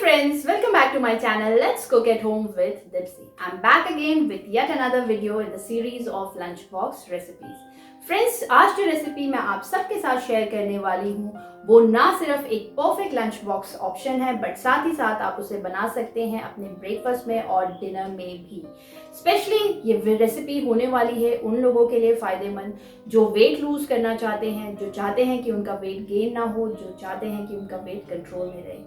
friends, welcome back to my channel. Let's cook at home with Dipsy. I'm back again with yet another video in the series of lunchbox recipes. Friends, आज जो recipe मैं आप सबके साथ share करने वाली हूँ वो ना सिर्फ एक परफेक्ट लंच बॉक्स ऑप्शन है बट साथ ही साथ आप उसे बना सकते हैं अपने ब्रेकफास्ट में और डिनर में भी। स्पेशली ये रेसिपी होने वाली है उन लोगों के लिए फ़ायदेमंद जो वेट लूज करना चाहते हैं, जो चाहते हैं कि उनका वेट गेन ना हो, जो चाहते हैं कि उनका वेट कंट्रोल में रहे।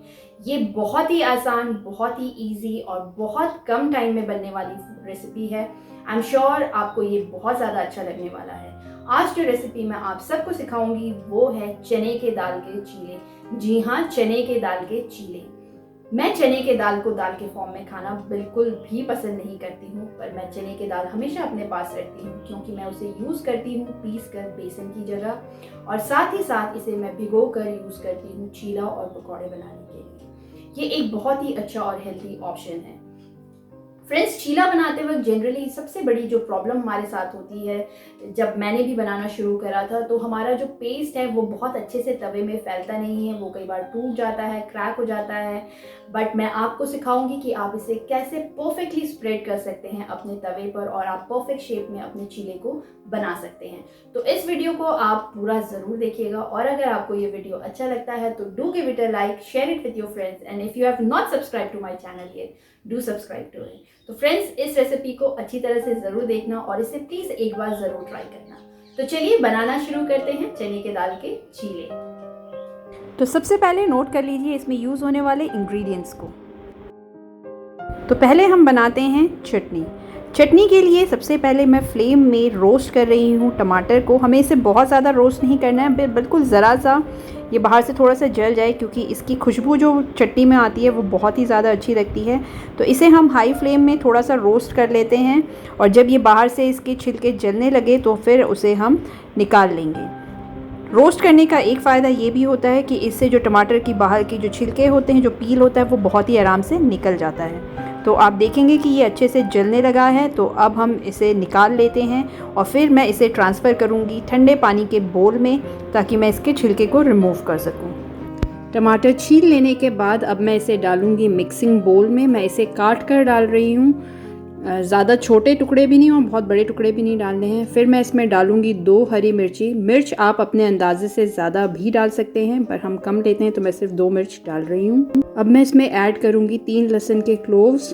ये बहुत ही आसान, बहुत ही ईजी और बहुत कम टाइम में बनने वाली रेसिपी है। आई एम श्योर आपको ये बहुत ज़्यादा अच्छा लगने वाला है। आज जो रेसिपी मैं आप सबको सिखाऊंगी वो है चने के दाल के चीले। जी हाँ, चने के दाल के चीले। मैं चने के दाल को दाल के फॉर्म में खाना बिल्कुल भी पसंद नहीं करती हूँ, पर मैं चने के दाल हमेशा अपने पास रखती हूँ क्योंकि मैं उसे यूज़ करती हूँ पीस कर बेसन की जगह, और साथ ही साथ इसे मैं भिगो कर यूज़ करती हूँ चीला और पकौड़े बनाने के लिए। ये एक बहुत ही अच्छा और हेल्दी ऑप्शन है। फ्रेंड्स, चीला बनाते वक्त जनरली सबसे बड़ी जो प्रॉब्लम हमारे साथ होती है, जब मैंने भी बनाना शुरू करा था तो हमारा जो पेस्ट है वो बहुत अच्छे से तवे में फैलता नहीं है, वो कई बार टूट जाता है, क्रैक हो जाता है। बट मैं आपको सिखाऊंगी कि आप इसे कैसे परफेक्टली स्प्रेड कर सकते हैं अपने तवे पर और आप परफेक्ट शेप में अपने चीले को बना सकते हैं। तो इस वीडियो को आप पूरा ज़रूर देखिएगा और अगर आपको ये वीडियो अच्छा लगता है तो do give it a like, share it with your friends, and if you have not subscribe to my channel yet, do subscribe to it. तो फ्रेंड्स, इस रेसिपी को अच्छी तरह से ज़रूर देखना और इसे प्लीज़ एक बार ज़रूर ट्राई करना। तो चलिए बनाना शुरू करते हैं चने के दाल के चीले। तो सबसे पहले नोट कर लीजिए इसमें यूज़ होने वाले इंग्रेडिएंट्स को। तो पहले हम बनाते हैं चटनी। चटनी के लिए सबसे पहले मैं फ्लेम में रोस्ट कर रही हूँ टमाटर को। हमें इसे बहुत ज़्यादा रोस्ट नहीं करना है, बिल्कुल ज़रा सा ये बाहर से थोड़ा सा जल जाए क्योंकि इसकी खुशबू जो चटनी में आती है वो बहुत ही ज़्यादा अच्छी लगती है। तो इसे हम हाई फ्लेम में थोड़ा सा रोस्ट कर लेते हैं और जब ये बाहर से इसके छिलके जलने लगे तो फिर उसे हम निकाल लेंगे। रोस्ट करने का एक फ़ायदा ये भी होता है कि इससे जो टमाटर की बाहर की जो छिलके होते हैं, जो पील होता है, वो बहुत ही आराम से निकल जाता है। तो आप देखेंगे कि ये अच्छे से जलने लगा है। तो अब हम इसे निकाल लेते हैं और फिर मैं इसे ट्रांसफ़र करूँगी ठंडे पानी के बोल में ताकि मैं इसके छिलके को रिमूव कर सकूँ। टमाटर छील लेने के बाद अब मैं इसे डालूँगी मिक्सिंग बोल में। मैं इसे काट कर डाल रही हूँ, ज़्यादा छोटे टुकड़े भी नहीं और बहुत बड़े टुकड़े भी नहीं डालने हैं। फिर मैं इसमें डालूँगी 2 हरी मिर्ची। मिर्च आप अपने अंदाजे से ज़्यादा भी डाल सकते हैं पर हम कम लेते हैं तो मैं सिर्फ 2 मिर्च डाल रही हूँ। अब मैं इसमें ऐड करूँगी 3 लहसुन के क्लोव्स।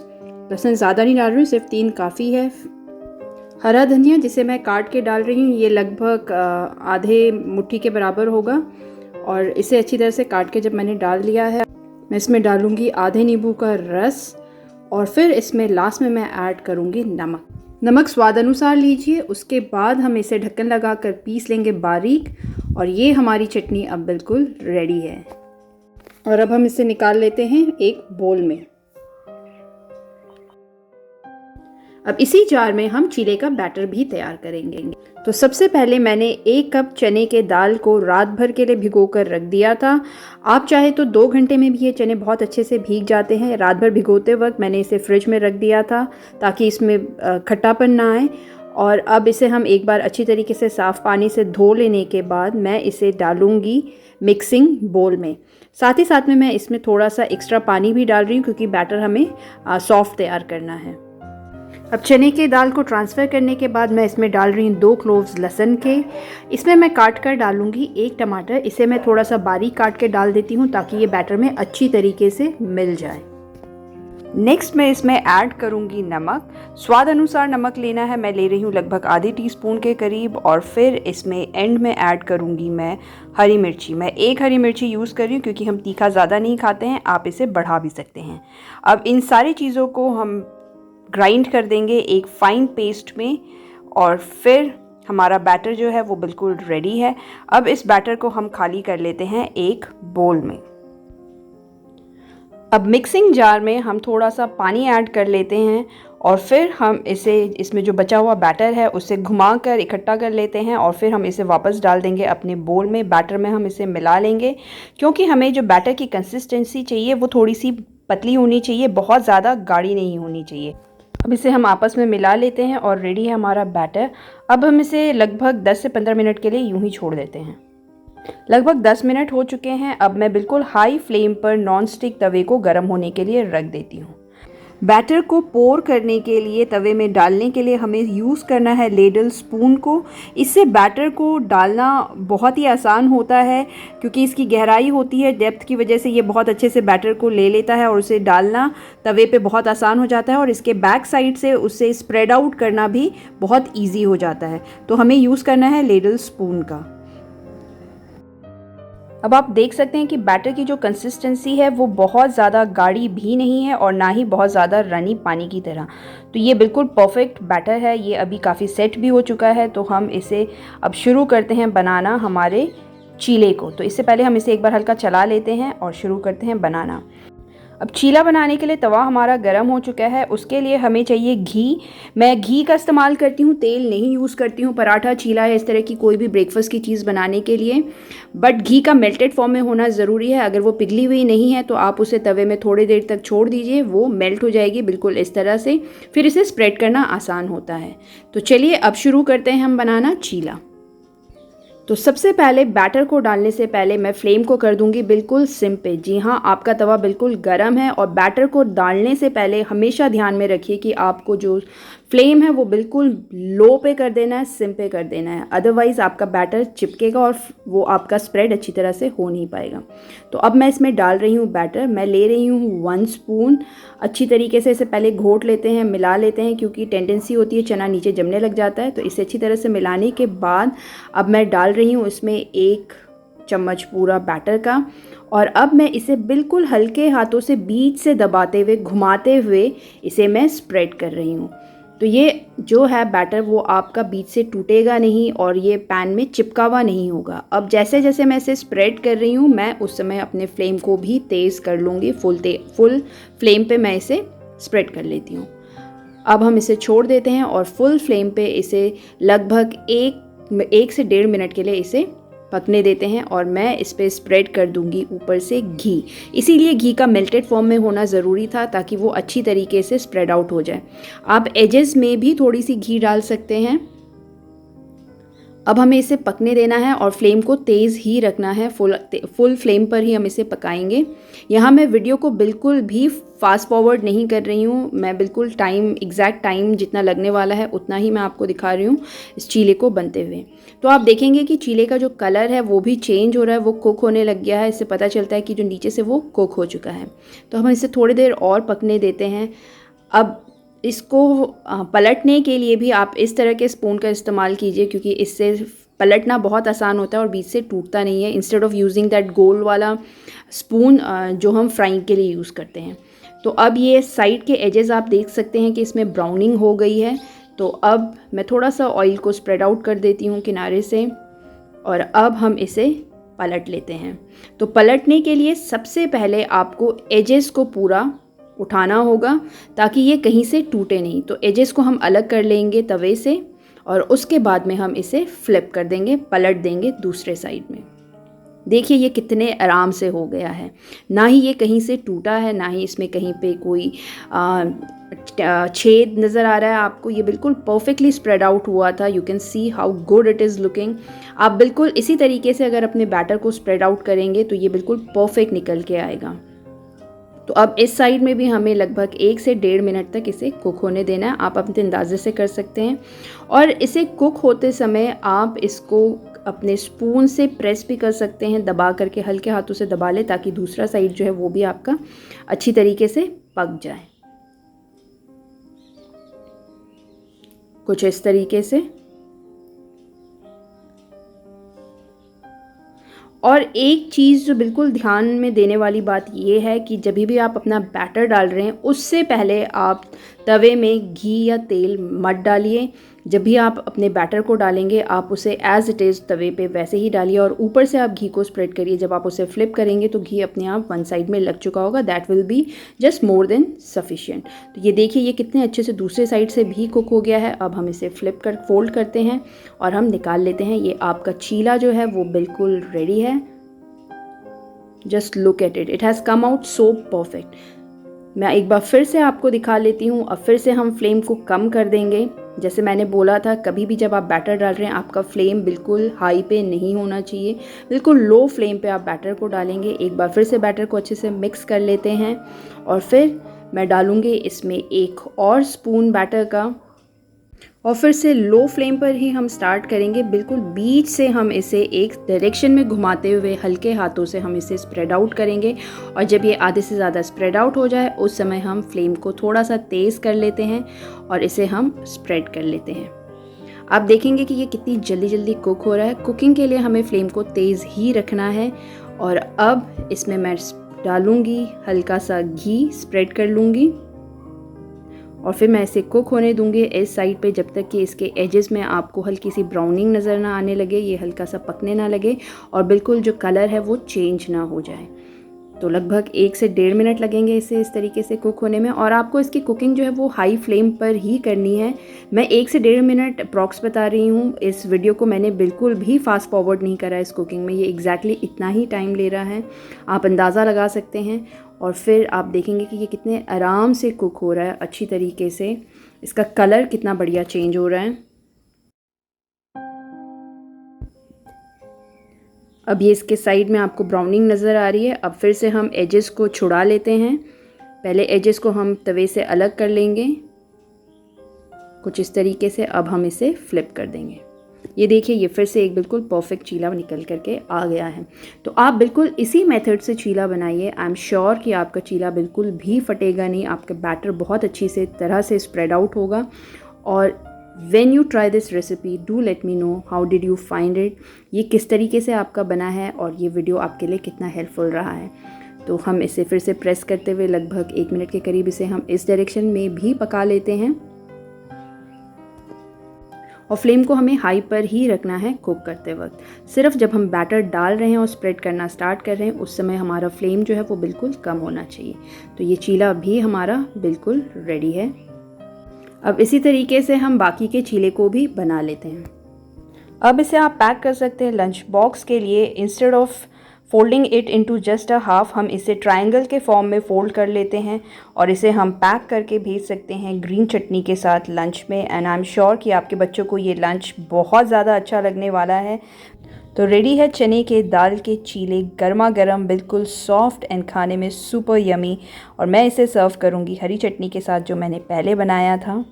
लहसुन ज़्यादा नहीं डाल रही हूँ, सिर्फ 3 काफ़ी है। हरा धनिया जिसे मैं काट के डाल रही हूँ, ये लगभग आधे मुट्ठी के बराबर होगा और इसे अच्छी तरह से काट के जब मैंने डाल लिया है, मैं इसमें डालूँगी आधे नींबू का रस और फिर इसमें लास्ट में मैं ऐड करूँगी नमक। नमक स्वाद अनुसार लीजिए। उसके बाद हम इसे ढक्कन लगा कर पीस लेंगे बारीक और ये हमारी चटनी अब बिल्कुल रेडी है। और अब हम इसे निकाल लेते हैं एक बोल में। अब इसी जार में हम चीले का बैटर भी तैयार करेंगे। तो सबसे पहले मैंने 1 कप चने के दाल को रात भर के लिए भिगो कर रख दिया था। आप चाहे तो 2 घंटे में भी ये चने बहुत अच्छे से भीग जाते हैं। रात भर भिगोते वक्त मैंने इसे फ्रिज में रख दिया था ताकि इसमें खट्टापन ना आए। और अब इसे हम एक बार अच्छी तरीके से साफ़ पानी से धो लेने के बाद मैं इसे डालूँगी मिक्सिंग बोल में। साथ ही साथ में मैं इसमें थोड़ा सा एक्स्ट्रा पानी भी डाल रही हूँ क्योंकि बैटर हमें सॉफ्ट तैयार करना है। अब चने की दाल को ट्रांसफ़र करने के बाद मैं इसमें डाल रही हूँ 2 क्लोव्स लहसुन के। इसमें मैं काट कर डालूँगी 1 टमाटर। इसे मैं थोड़ा सा बारीक काट के डाल देती हूँ ताकि ये बैटर में अच्छी तरीके से मिल जाए। नेक्स्ट मैं इसमें ऐड करूँगी नमक। स्वाद अनुसार नमक लेना है, मैं ले रही हूँ लगभग आधे टीस्पून के करीब। और फिर इसमें एंड में ऐड करूँगी मैं हरी मिर्ची। मैं 1 हरी मिर्ची यूज़ कर रही हूँ क्योंकि हम तीखा ज़्यादा नहीं खाते हैं, आप इसे बढ़ा भी सकते हैं। अब इन सारी चीज़ों को हम ग्राइंड कर देंगे एक फ़ाइन पेस्ट में और फिर हमारा बैटर जो है वो बिल्कुल रेडी है। अब इस बैटर को हम खाली कर लेते हैं एक बोल में। अब मिक्सिंग जार में हम थोड़ा सा पानी ऐड कर लेते हैं और फिर हम इसमें जो बचा हुआ बैटर है उसे घुमा कर इकट्ठा कर लेते हैं और फिर हम इसे वापस डाल देंगे अपने बोल में। बैटर में हम इसे मिला लेंगे क्योंकि हमें जो बैटर की कंसिस्टेंसी चाहिए वो थोड़ी सी पतली होनी चाहिए, बहुत ज़्यादा गाढ़ी नहीं होनी चाहिए। अब इसे हम आपस में मिला लेते हैं और रेडी है हमारा बैटर। अब हम इसे लगभग 10 से 15 मिनट के लिए यूं ही छोड़ देते हैं। लगभग 10 मिनट हो चुके हैं। अब मैं बिल्कुल हाई फ्लेम पर नॉन स्टिक तवे को गर्म होने के लिए रख देती हूँ। बैटर को पोर करने के लिए, तवे में डालने के लिए हमें यूज़ करना है लेडल स्पून को। इससे बैटर को डालना बहुत ही आसान होता है, क्योंकि इसकी गहराई होती है, डेप्थ की वजह से ये बहुत अच्छे से बैटर को ले लेता है और उसे डालना तवे पे बहुत आसान हो जाता है, और इसके बैक साइड से उसे स्प्रेड आउट करना भी बहुत ईजी हो जाता है। तो हमें यूज़ करना है लेडल स्पून का। अब आप देख सकते हैं कि बैटर की जो कंसिस्टेंसी है वो बहुत ज़्यादा गाढ़ी भी नहीं है और ना ही बहुत ज़्यादा रनी पानी की तरह। तो ये बिल्कुल परफेक्ट बैटर है। ये अभी काफ़ी सेट भी हो चुका है। तो हम इसे अब शुरू करते हैं बनाना हमारे चीले को। तो इससे पहले हम इसे एक बार हल्का चला लेते हैं और शुरू करते हैं बनाना। अब चीला बनाने के लिए तवा हमारा गर्म हो चुका है। उसके लिए हमें चाहिए घी। मैं घी का इस्तेमाल करती हूँ, तेल नहीं यूज़ करती हूँ पराठा, चीला या इस तरह की कोई भी ब्रेकफास्ट की चीज़ बनाने के लिए। बट घी का मेल्टेड फॉर्म में होना ज़रूरी है। अगर वो पिघली हुई नहीं है तो आप उसे तवे में थोड़ी देर तक छोड़ दीजिए, वो मेल्ट हो जाएगी बिल्कुल इस तरह से। फिर इसे स्प्रेड करना आसान होता है। तो चलिए अब शुरू करते हैं हम बनाना चीला। तो सबसे पहले बैटर को डालने से पहले मैं फ्लेम को कर दूंगी बिल्कुल सिम पे। जी हाँ, आपका तवा बिल्कुल गर्म है। और बैटर को डालने से पहले हमेशा ध्यान में रखिए कि आपको जो फ्लेम है वो बिल्कुल लो पे कर देना है, सिम पे कर देना है। अदरवाइज़ आपका बैटर चिपकेगा और वो आपका स्प्रेड अच्छी तरह से हो नहीं पाएगा। तो अब मैं इसमें डाल रही हूँ बैटर। मैं ले रही हूँ 1 स्पून। अच्छी तरीके से इसे पहले घोट लेते हैं, मिला लेते हैं, क्योंकि टेंडेंसी होती है चना नीचे जमने लग जाता है। तो इसे अच्छी तरह से मिलाने के बाद अब मैं डाल रही हूँ इसमें 1 चम्मच पूरा बैटर का। और अब मैं इसे बिल्कुल हल्के हाथों से बीच से दबाते हुए, घुमाते हुए इसे मैं स्प्रेड कर रही हूँ। तो ये जो है बैटर वो आपका बीच से टूटेगा नहीं और ये पैन में चिपका हुआ नहीं होगा। अब जैसे जैसे मैं इसे स्प्रेड कर रही हूँ, मैं उस समय अपने फ्लेम को भी तेज़ कर लूँगी। फुल फ्लेम पे मैं इसे स्प्रेड कर लेती हूँ। अब हम इसे छोड़ देते हैं और फुल फ्लेम पे इसे लगभग एक से 1.5 मिनट के लिए इसे पकने देते हैं। और मैं इस पर स्प्रेड कर दूंगी ऊपर से घी। इसीलिए घी का मेल्टेड फॉर्म में होना ज़रूरी था, ताकि वो अच्छी तरीके से स्प्रेड आउट हो जाए। आप एजेस में भी थोड़ी सी घी डाल सकते हैं। अब हमें इसे पकने देना है और फ्लेम को तेज़ ही रखना है। फुल फ्लेम पर ही हम इसे पकाएंगे। यहाँ मैं वीडियो को बिल्कुल भी फास्ट फॉरवर्ड नहीं कर रही हूँ। मैं बिल्कुल एग्जैक्ट टाइम जितना लगने वाला है उतना ही मैं आपको दिखा रही हूँ इस चीले को बनते हुए। तो आप देखेंगे कि चीले का जो कलर है वो भी चेंज हो रहा है, वो कुक होने लग गया है। इससे पता चलता है कि जो नीचे से वो कुक हो चुका है। तो हम इसे थोड़ी देर और पकने देते हैं। अब इसको पलटने के लिए भी आप इस तरह के स्पून का इस्तेमाल कीजिए, क्योंकि इससे पलटना बहुत आसान होता है और बीच से टूटता नहीं है, instead of using that goal वाला स्पून जो हम फ्राइंग के लिए यूज़ करते हैं। तो अब ये साइड के एजेस आप देख सकते हैं कि इसमें ब्राउनिंग हो गई है। तो अब मैं थोड़ा सा ऑयल को स्प्रेड आउट कर देती हूँ किनारे से, और अब हम इसे पलट लेते हैं। तो पलटने के लिए सबसे पहले आपको एजेस को पूरा उठाना होगा, ताकि ये कहीं से टूटे नहीं। तो एजेस को हम अलग कर लेंगे तवे से, और उसके बाद में हम इसे फ्लिप कर देंगे, पलट देंगे दूसरे साइड में। देखिए ये कितने आराम से हो गया है। ना ही ये कहीं से टूटा है, ना ही इसमें कहीं पे कोई छेद नज़र आ रहा है आपको। ये बिल्कुल परफेक्टली स्प्रेड आउट हुआ था। You can see how good it is looking. आप बिल्कुल इसी तरीके से अगर अपने बैटर को स्प्रेड आउट करेंगे तो ये बिल्कुल परफेक्ट निकल के आएगा। तो अब इस साइड में भी हमें लगभग 1 से 1.5 मिनट तक इसे कुक होने देना है। आप अपने अंदाजे से कर सकते हैं। और इसे कुक होते समय आप इसको अपने स्पून से प्रेस भी कर सकते हैं, दबा करके हल्के हाथों से दबा लें, ताकि दूसरा साइड जो है वो भी आपका अच्छी तरीके से पक जाए। कुछ इस तरीके से। और एक चीज़ जो बिल्कुल ध्यान में देने वाली बात ये है कि जब भी आप अपना बैटर डाल रहे हैं उससे पहले आप तवे में घी या तेल मत डालिए। जब भी आप अपने बैटर को डालेंगे आप उसे एज़ इट इज़ तवे पे वैसे ही डालिए, और ऊपर से आप घी को स्प्रेड करिए। जब आप उसे फ्लिप करेंगे तो घी अपने आप वन साइड में लग चुका होगा। That will be just more than sufficient. तो ये देखिए ये कितने अच्छे से दूसरे साइड से भी कुक हो गया है। अब हम इसे फोल्ड करते हैं और हम निकाल लेते हैं। ये आपका चीला जो है वो बिल्कुल रेडी है। Just look at it, it has come out so perfect. मैं एक बार फिर से आपको दिखा लेती हूँ। अब फिर से हम फ्लेम को कम कर देंगे। जैसे मैंने बोला था, कभी भी जब आप बैटर डाल रहे हैं आपका फ्लेम बिल्कुल हाई पे नहीं होना चाहिए, बिल्कुल लो फ्लेम पे आप बैटर को डालेंगे। एक बार फिर से बैटर को अच्छे से मिक्स कर लेते हैं और फिर मैं डालूँगी इसमें 1 और स्पून बैटर का, और फिर से लो फ्लेम पर ही हम स्टार्ट करेंगे। बिल्कुल बीच से हम इसे एक डायरेक्शन में घुमाते हुए हल्के हाथों से हम इसे स्प्रेड आउट करेंगे, और जब ये आधे से ज़्यादा स्प्रेड आउट हो जाए उस समय हम फ्लेम को थोड़ा सा तेज़ कर लेते हैं और इसे हम स्प्रेड कर लेते हैं। आप देखेंगे कि ये कितनी जल्दी जल्दी कुक हो रहा है। कुकिंग के लिए हमें फ्लेम को तेज़ ही रखना है। और अब इसमें मैं डालूँगी हल्का सा घी, स्प्रेड कर लूँगी और फिर मैं इसे कुक होने दूंगी इस साइड पे जब तक कि इसके एजेस में आपको हल्की सी ब्राउनिंग नज़र ना आने लगे, ये हल्का सा पकने ना लगे और बिल्कुल जो कलर है वो चेंज ना हो जाए। तो लगभग 1 से 1.5 मिनट लगेंगे इसे इस तरीके से कुक होने में, और आपको इसकी कुकिंग जो है वो हाई फ्लेम पर ही करनी है। मैं 1 से 1.5 मिनट अप्रॉक्स बता रही हूँ। इस वीडियो को मैंने बिल्कुल भी फास्ट फॉरवर्ड नहीं करा इस कुकिंग में, ये एग्जैक्टली इतना ही टाइम ले रहा है, आप अंदाज़ा लगा सकते हैं। और फिर आप देखेंगे कि ये कितने आराम से कुक हो रहा है अच्छी तरीके से, इसका कलर कितना बढ़िया चेंज हो रहा है। अब ये इसके साइड में आपको ब्राउनिंग नज़र आ रही है। अब फिर से हम एजेस को छुड़ा लेते हैं। पहले एजेस को हम तवे से अलग कर लेंगे कुछ इस तरीके से। अब हम इसे फ्लिप कर देंगे। ये देखिए, ये फिर से एक बिल्कुल परफेक्ट चीला निकल करके आ गया है। तो आप बिल्कुल इसी मेथड से चीला बनाइए। आई एम श्योर कि आपका चीला बिल्कुल भी फटेगा नहीं, आपका बैटर बहुत अच्छी से तरह से स्प्रेड आउट होगा। और when you try this recipe do let me know how did you find it, ये किस तरीके से आपका बना है और ये वीडियो आपके लिए कितना हेल्पफुल रहा है। तो हम इसे फिर से प्रेस करते हुए लगभग 1 मिनट के करीब इसे हम इस डायरेक्शन में भी पका लेते हैं, और फ्लेम को हमें हाई पर ही रखना है कुक करते वक्त। सिर्फ जब हम बैटर डाल रहे हैं और स्प्रेड करना स्टार्ट कर रहे हैं उस समय हमारा फ्लेम जो है वो बिल्कुल कम होना चाहिए। तो ये चीला भी हमारा बिल्कुल रेडी है। अब इसी तरीके से हम बाकी के चीले को भी बना लेते हैं। अब इसे आप पैक कर सकते हैं लंच बॉक्स के लिए। Instead of folding it into just a half, हम इसे ट्रायंगल के फॉर्म में फोल्ड कर लेते हैं और इसे हम पैक करके भेज सकते हैं ग्रीन चटनी के साथ लंच में। एंड आई एम श्योर कि आपके बच्चों को ये लंच बहुत ज़्यादा अच्छा लगने वाला है। तो रेडी है चने के दाल के चीले, गर्मा गर्म, बिल्कुल सॉफ्ट एंड खाने में सुपर यमी। और मैं इसे सर्व करूँगी हरी चटनी के साथ जो मैंने पहले बनाया था।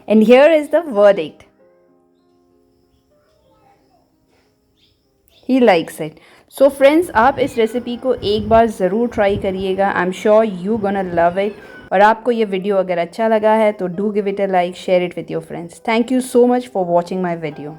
And here is the verdict, he likes it. So friends, आप इस रेसिपी को एक बार ज़रूर ट्राई करिएगा। I am sure you gonna love it. और आपको ये वीडियो अगर अच्छा लगा है तो do give it a like, share it with your friends. Thank you so much for watching my video.